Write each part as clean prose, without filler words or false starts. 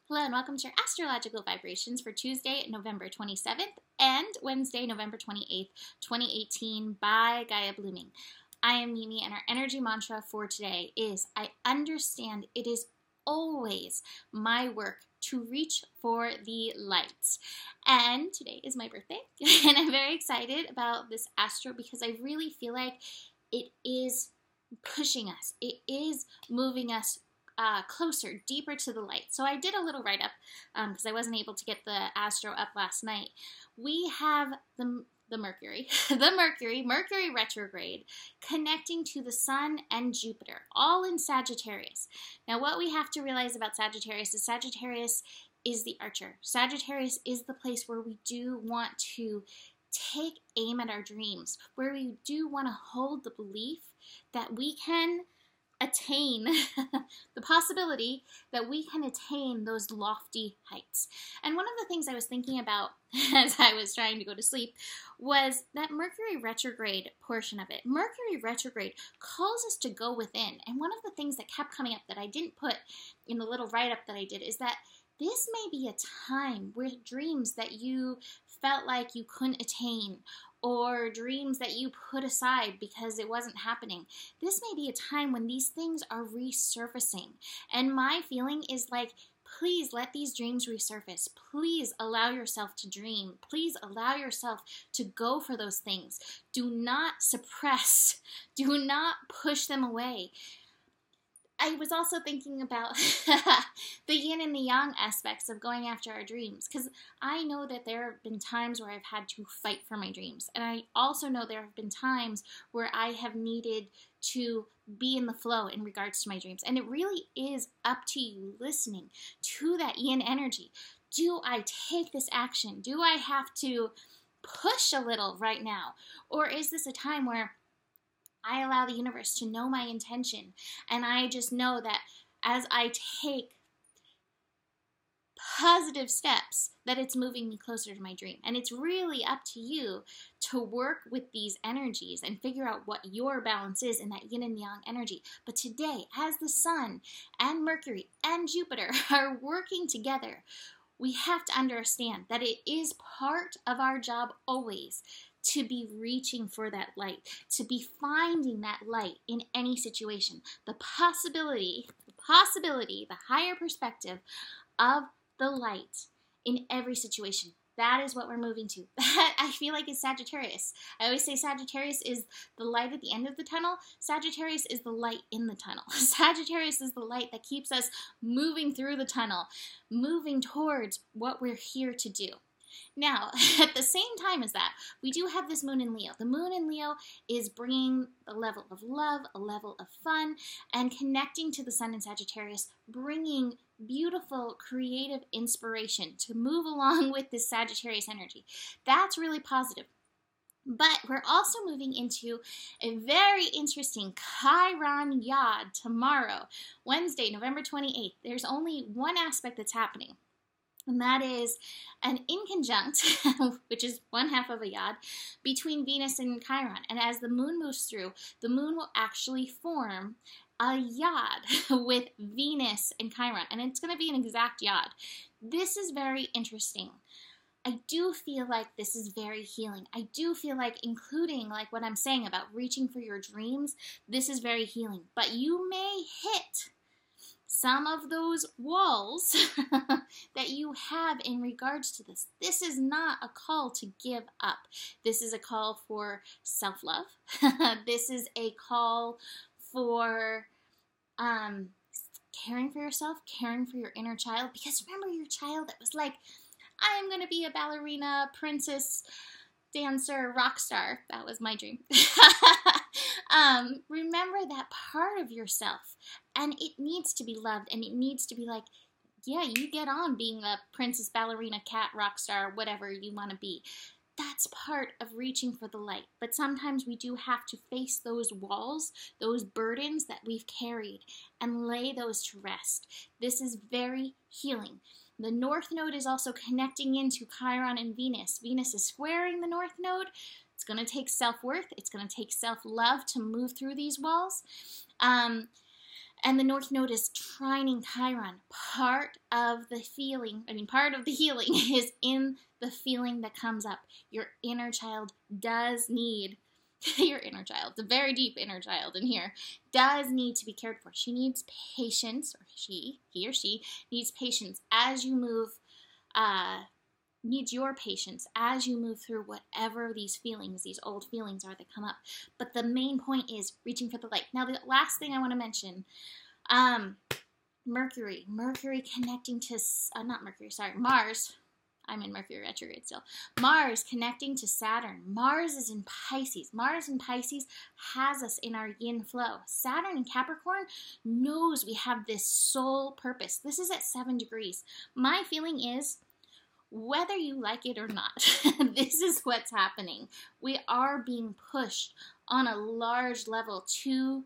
Hello and welcome to your astrological vibrations for Tuesday, November 27th and Wednesday, November 28th, 2018 by Gaia Blooming. I am Mimi and our energy mantra for today is I understand it is always my work to reach for the lights. And today is my birthday and I'm very excited about this astro because I really feel like it is pushing us. It is moving us closer, deeper to the light. So I did a little write-up because I wasn't able to get the astro up last night. We have the Mercury, Mercury retrograde, connecting to the Sun and Jupiter, all in Sagittarius. Now what we have to realize about Sagittarius is the archer. Sagittarius is the place where we do want to take aim at our dreams, where we do want to hold the belief that we can attain the possibility that we can attain those lofty heights. And one of the things I was thinking about as I was trying to go to sleep was that Mercury retrograde portion of it. Mercury retrograde calls us to go within. And one of the things that kept coming up that I didn't put in the little write-up that I did is that this may be a time where dreams that you felt like you couldn't attain or dreams that you put aside because it wasn't happening. This may be a time when these things are resurfacing. And my feeling is like, please let these dreams resurface. Please allow yourself to dream. Please allow yourself to go for those things. Do not suppress. Do not push them away. I was also thinking about the yin and the yang aspects of going after our dreams, because I know that there have been times where I've had to fight for my dreams, and I also know there have been times where I have needed to be in the flow in regards to my dreams, and it really is up to you listening to that yin energy. Do I take this action? Do I have to push a little right now? Or is this a time where I allow the universe to know my intention, and I just know that as I take positive steps, that it's moving me closer to my dream. And it's really up to you to work with these energies and figure out what your balance is in that yin and yang energy. But today, as the Sun and Mercury and Jupiter are working together, we have to understand that it is part of our job always to be reaching for that light, to be finding that light in any situation. The possibility, the higher perspective of the light in every situation. That is what we're moving to. That I feel like is Sagittarius. I always say Sagittarius is the light at the end of the tunnel. Sagittarius is the light in the tunnel. Sagittarius is the light that keeps us moving through the tunnel, moving towards what we're here to do. Now, at the same time as that, we do have this moon in Leo. The moon in Leo is bringing a level of love, a level of fun, and connecting to the Sun in Sagittarius, bringing beautiful, creative inspiration to move along with this Sagittarius energy. That's really positive. But we're also moving into a very interesting Chiron Yod tomorrow, Wednesday, November 28th. There's only one aspect that's happening. And that is an conjunct, which is one half of a yod, between Venus and Chiron. And as the moon moves through, the moon will actually form a yod with Venus and Chiron. And it's going to be an exact yod. This is very interesting. I do feel like this is very healing. I do feel like, including like what I'm saying about reaching for your dreams, this is very healing. But you may hit some of those walls that you have in regards to this. This is not a call to give up. This is a call for self-love. This is a call for caring for yourself, caring for your inner child. Because remember your child that was like, I am going to be a ballerina, princess, dancer, rock star. That was my dream. Remember that part of yourself, and it needs to be loved, and it needs to be like, yeah, you get on being a princess, ballerina, cat, rock star, whatever you want to be. That's part of reaching for the light. But sometimes we do have to face those walls, those burdens that we've carried, and lay those to rest. This is very healing. The North Node is also connecting into Chiron and Venus. Venus is squaring the North Node. It's going to take self-worth. It's going to take self-love to move through these walls. And the North Node is trining Chiron. Part of the healing is in the feeling that comes up. Your inner child does need, your inner child, the very deep inner child in here, does need to be cared for. She needs patience, or he or she needs patience as you move, needs your patience as you move through whatever these feelings, these old feelings are that come up. But the main point is reaching for the light. Now, the last thing I want to mention, Mercury connecting to, Mars. I'm in Mercury retrograde still. Mars connecting to Saturn. Mars is in Pisces. Mars in Pisces has us in our yin flow. Saturn in Capricorn knows we have this soul purpose. This is at 7 degrees. My feeling is, whether you like it or not, this is what's happening. We are being pushed on a large level to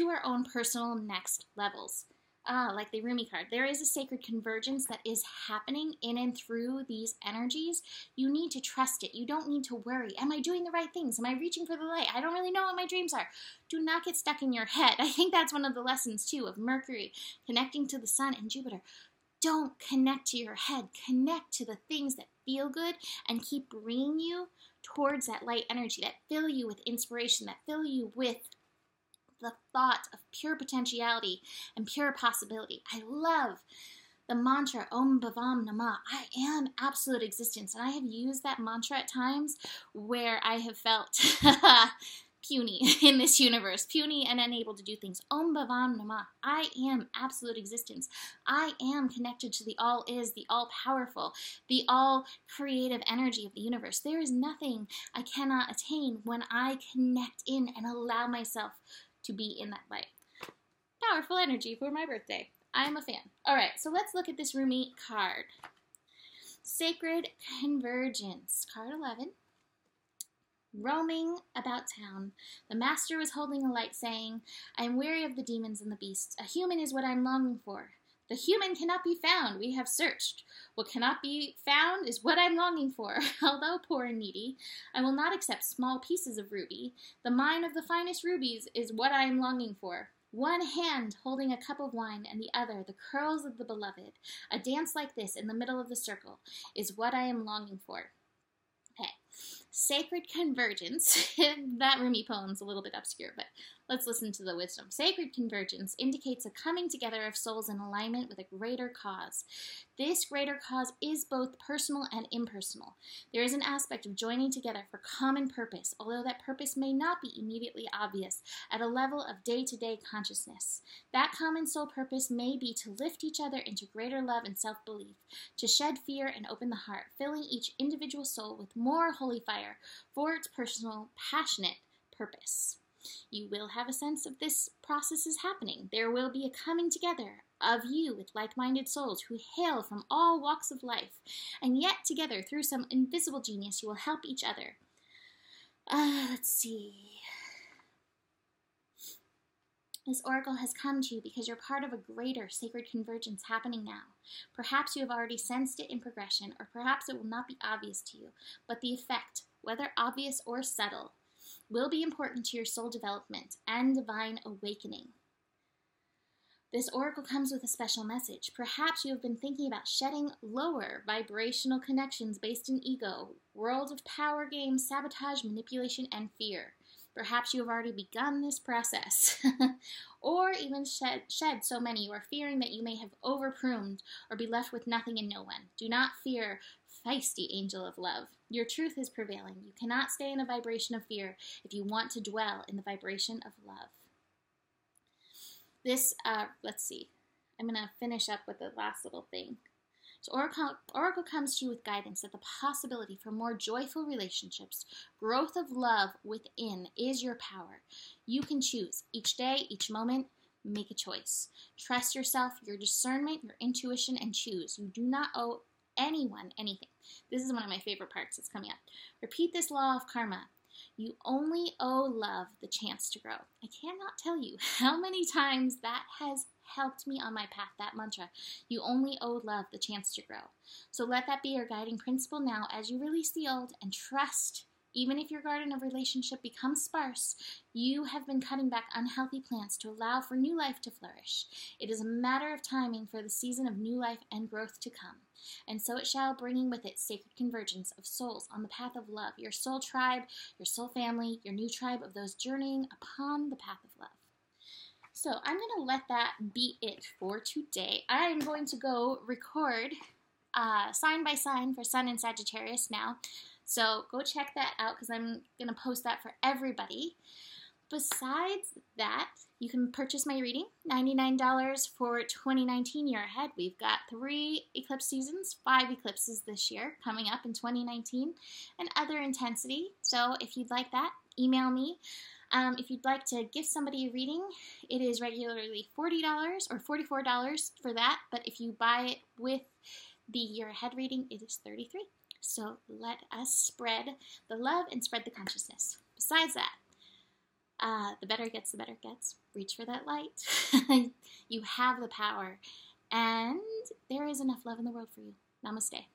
our own personal next levels. Like the Rumi card, there is a sacred convergence that is happening in and through these energies. You need to trust it. You don't need to worry. Am I doing the right things? Am I reaching for the light? I don't really know what my dreams are. Do not get stuck in your head. I think that's one of the lessons, too, of Mercury connecting to the Sun and Jupiter. Don't connect to your head. Connect to the things that feel good and keep bringing you towards that light energy, that fill you with inspiration, that fill you with the thought of pure potentiality and pure possibility. I love the mantra Om Bhavam Namah. I am absolute existence. And I have used that mantra at times where I have felt puny in this universe, puny and unable to do things. Om Bhavam Namah. I am absolute existence. I am connected to the all is, the all powerful, the all creative energy of the universe. There is nothing I cannot attain when I connect in and allow myself to be in that light. Powerful energy for my birthday. I am a fan. All right, so let's look at this Rumi card. Sacred Convergence, card 11. Roaming about town, the master was holding a light, saying, I am weary of the demons and the beasts. A human is what I am longing for. The human cannot be found. We have searched. What cannot be found is what I'm longing for. Although poor and needy, I will not accept small pieces of ruby. The mine of the finest rubies is what I am longing for. One hand holding a cup of wine and the other the curls of the beloved. A dance like this in the middle of the circle is what I am longing for. Okay. Sacred Convergence. That Rumi poem's a little bit obscure, but let's listen to the wisdom. Sacred Convergence indicates a coming together of souls in alignment with a greater cause. This greater cause is both personal and impersonal. There is an aspect of joining together for common purpose, although that purpose may not be immediately obvious at a level of day-to-day consciousness. That common soul purpose may be to lift each other into greater love and self-belief, to shed fear and open the heart, filling each individual soul with more holy fire for its personal, passionate purpose. You will have a sense of this process is happening. There will be a coming together of you with like-minded souls who hail from all walks of life, and yet together through some invisible genius you will help each other. Let's see. This oracle has come to you because you're part of a greater sacred convergence happening now. Perhaps you have already sensed it in progression, or perhaps it will not be obvious to you, but the effect, whether obvious or subtle, will be important to your soul development and divine awakening. This oracle comes with a special message. Perhaps you have been thinking about shedding lower vibrational connections based in ego, world of power games, sabotage, manipulation, and fear. Perhaps you have already begun this process, or even shed so many you are fearing that you may have over-pruned or be left with nothing and no one. Do not fear, feisty angel of love. Your truth is prevailing. You cannot stay in a vibration of fear if you want to dwell in the vibration of love. This, let's see. I'm going to finish up with the last little thing. So Oracle comes to you with guidance that the possibility for more joyful relationships, growth of love within is your power. You can choose. Each day, each moment, make a choice. Trust yourself, your discernment, your intuition, and choose. You do not owe anyone anything. This is one of my favorite parts that's coming up. Repeat this law of karma. You only owe love the chance to grow. I cannot tell you how many times that has helped me on my path, that mantra. You only owe love the chance to grow. So let that be your guiding principle now as you release the old and trust Even if your garden of relationship becomes sparse, you have been cutting back unhealthy plants to allow for new life to flourish. It is a matter of timing for the season of new life and growth to come. And so it shall, bringing with it sacred convergence of souls on the path of love, your soul tribe, your soul family, your new tribe of those journeying upon the path of love. So I'm going to let that be it for today. I'm going to go record sign by sign for Sun and Sagittarius now. So go check that out because I'm going to post that for everybody. Besides that, you can purchase my reading, $99 for 2019 year ahead. We've got 3 eclipse seasons, 5 eclipses this year coming up in 2019, and other intensity. So if you'd like that, email me. If you'd like to give somebody a reading, it is regularly $40 or $44 for that. But if you buy it with the year ahead reading, it is $33. So let us spread the love and spread the consciousness. Besides that, the better it gets, the better it gets. Reach for that light. You have the power. And there is enough love in the world for you. Namaste.